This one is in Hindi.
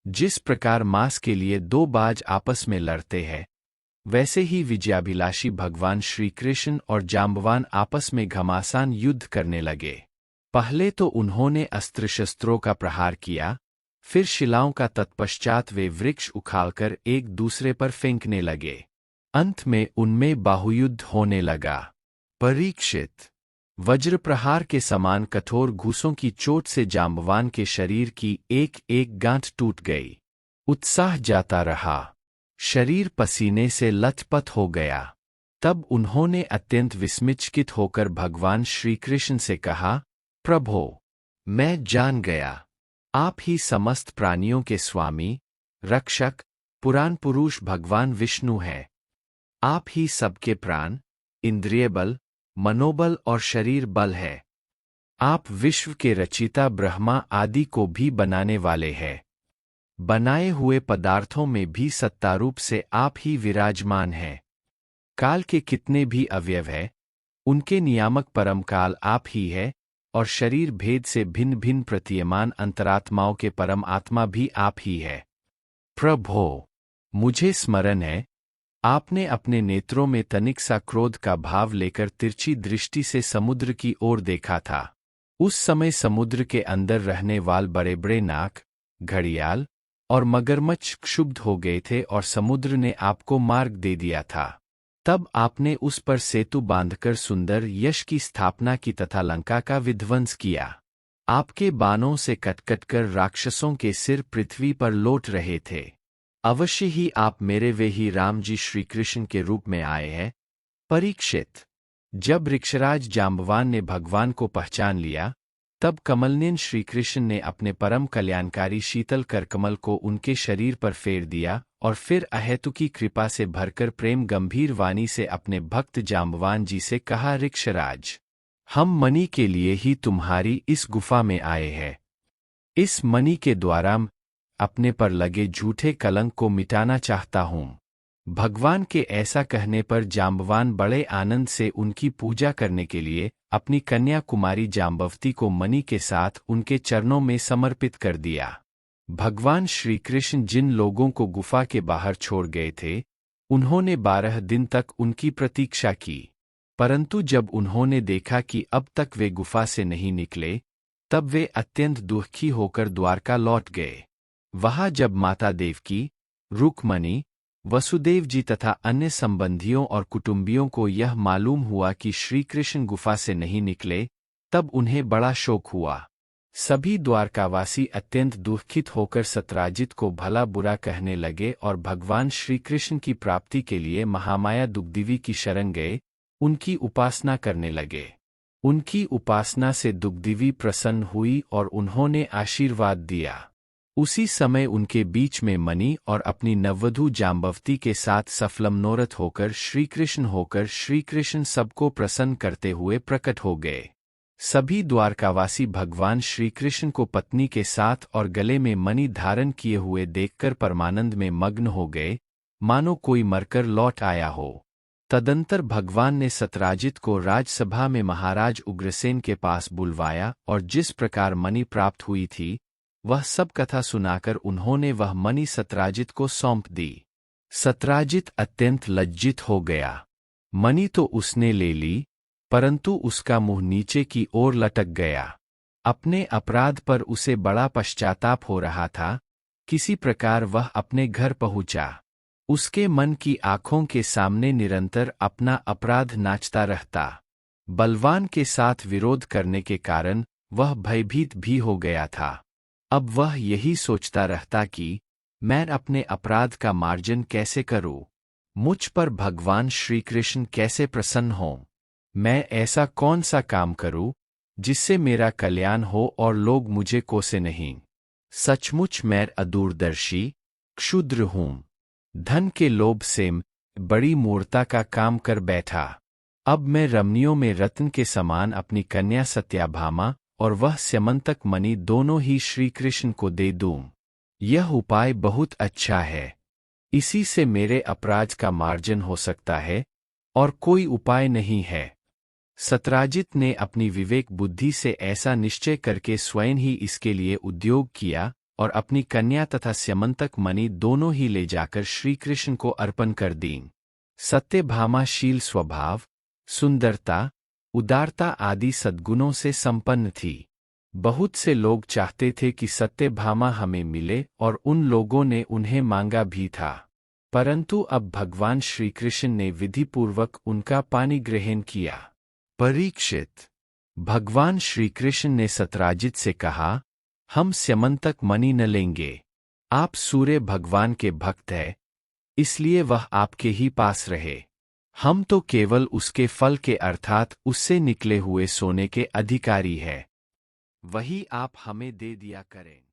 जिस प्रकार मांस के लिए दो बाज आपस में लड़ते हैं, वैसे ही विजयाभिलाषी भगवान श्री कृष्ण और जांबवान आपस में घमासान युद्ध करने लगे। पहले तो उन्होंने अस्त्र शस्त्रों का प्रहार किया, फिर शिलाओं का, तत्पश्चात वे वृक्ष उखाड़कर एक दूसरे पर फेंकने लगे। अंत में उनमें बाहुयुद्ध होने लगा। परीक्षित, वज्र प्रहार के समान कठोर घूसों की चोट से जांबवान के शरीर की एक एक गांठ टूट गई। उत्साह जाता रहा, शरीर पसीने से लथपथ हो गया। तब उन्होंने अत्यंत विस्मित होकर भगवान श्री कृष्ण से कहा, प्रभो, मैं जान गया, आप ही समस्त प्राणियों के स्वामी, रक्षक, पुराण पुरुष भगवान विष्णु हैं। आप ही सबके प्राण, इंद्रिय बल, मनोबल और शरीर बल है। आप विश्व के रचिता ब्रह्मा आदि को भी बनाने वाले हैं। बनाए हुए पदार्थों में भी सत्तारूप से आप ही विराजमान हैं। काल के कितने भी अवयव हैं, उनके नियामक परम काल आप ही है, और शरीर भेद से भिन्न भिन्न प्रतीयमान अंतरात्माओं के परम आत्मा भी आप ही है। प्रभो, मुझे स्मरण है, आपने अपने नेत्रों में तनिक सा क्रोध का भाव लेकर तिरछी दृष्टि से समुद्र की ओर देखा था। उस समय समुद्र के अंदर रहने वाले बड़े बड़े नाग, घड़ियाल और मगरमच्छ क्षुब्ध हो गए थे और समुद्र ने आपको मार्ग दे दिया था। तब आपने उस पर सेतु बांधकर सुंदर यश की स्थापना की तथा लंका का विध्वंस किया। आपके बाणों से कट कर राक्षसों के सिर पृथ्वी पर लौट रहे थे। अवश्य ही आप मेरे वे ही राम जी श्री कृष्ण के रूप में आए हैं। परीक्षित, जब ऋक्षराज जांबवान ने भगवान को पहचान लिया, तब कमलनयन श्री कृष्ण ने अपने परम कल्याणकारी शीतल करकमल को उनके शरीर पर फेर दिया और फिर अहेतुकी कृपा से भरकर प्रेम गंभीर वाणी से अपने भक्त जांबवान जी से कहा, ऋक्षराज, हम मणि के लिए ही तुम्हारी इस गुफा में आए हैं। इस मणि के द्वारा अपने पर लगे झूठे कलंक को मिटाना चाहता हूँ। भगवान के ऐसा कहने पर जांबवान बड़े आनंद से उनकी पूजा करने के लिए अपनी कन्या कुमारी जांबवती को मणि के साथ उनके चरणों में समर्पित कर दिया। भगवान श्री कृष्ण जिन लोगों को गुफा के बाहर छोड़ गए थे, उन्होंने 12 दिन तक उनकी प्रतीक्षा की, परंतु जब उन्होंने देखा कि अब तक वे गुफा से नहीं निकले, तब वे अत्यंत दुखी होकर द्वारका लौट गए। वहां जब माता देवकी, रुक्मणी, वसुदेव जी तथा अन्य संबंधियों और कुटुंबियों को यह मालूम हुआ कि श्री कृष्ण गुफा से नहीं निकले, तब उन्हें बड़ा शोक हुआ। सभी द्वारकावासी अत्यंत दुखित होकर सत्राजित को भला बुरा कहने लगे और भगवान श्री कृष्ण की प्राप्ति के लिए महामाया दुग्धदेवी की शरण गए, उनकी उपासना करने लगे। उनकी उपासना से दुग्धदेवी प्रसन्न हुई और उन्होंने आशीर्वाद दिया। उसी समय उनके बीच में मणि और अपनी नववधू जांबवती के साथ सफलमनोरथ होकर श्री कृष्ण सबको प्रसन्न करते हुए प्रकट हो गए। सभी द्वारकावासी भगवान श्री कृष्ण को पत्नी के साथ और गले में मणि धारण किए हुए देखकर परमानंद में मग्न हो गए, मानो कोई मरकर लौट आया हो। तदंतर भगवान ने सत्राजित को राजसभा में महाराज उग्रसेन के पास बुलवाया और जिस प्रकार मणि प्राप्त हुई थी, वह सब कथा सुनाकर उन्होंने वह मणि सत्राजित को सौंप दी। सत्राजित अत्यंत लज्जित हो गया। मणि तो उसने ले ली, परंतु उसका मुंह नीचे की ओर लटक गया। अपने अपराध पर उसे बड़ा पश्चाताप हो रहा था। किसी प्रकार वह अपने घर पहुंचा। उसके मन की आंखों के सामने निरंतर अपना अपराध नाचता रहता। बलवान के साथ विरोध करने के कारण वह भयभीत भी हो गया था। अब वह यही सोचता रहता कि मैं अपने अपराध का मार्जन कैसे करूं, मुझ पर भगवान श्री कृष्ण कैसे प्रसन्न हों, मैं ऐसा कौन सा काम करूं जिससे मेरा कल्याण हो और लोग मुझे कोसे नहीं। सचमुच मैं अदूरदर्शी, क्षुद्र हूं। धन के लोभ से बड़ी मूर्खता का काम कर बैठा। अब मैं रमणियों में रत्न के समान अपनी कन्या सत्याभामा और वह स्यमंतक मणि दोनों ही श्री कृष्ण को दे दूं। यह उपाय बहुत अच्छा है। इसी से मेरे अपराध का मार्जन हो सकता है और कोई उपाय नहीं है। सत्राजित ने अपनी विवेक बुद्धि से ऐसा निश्चय करके स्वयं ही इसके लिए उद्योग किया और अपनी कन्या तथा स्यमंतक मणि दोनों ही ले जाकर श्री कृष्ण को अर्पण कर दीं। सत्यभामाशील स्वभाव, सुंदरता, उदारता आदि सद्गुणों से संपन्न थी। बहुत से लोग चाहते थे कि सत्यभामा हमें मिले और उन लोगों ने उन्हें मांगा भी था, परंतु अब भगवान श्री कृष्ण ने विधिपूर्वक उनका पानी ग्रहण किया। परीक्षित, भगवान श्री कृष्ण ने सत्यराजित से कहा, हम स्यमंतक मणि न लेंगे। आप सूर्य भगवान के भक्त हैं, इसलिए वह आपके ही पास रहे। हम तो केवल उसके फल के अर्थात उससे निकले हुए सोने के अधिकारी हैं। वही आप हमें दे दिया करें।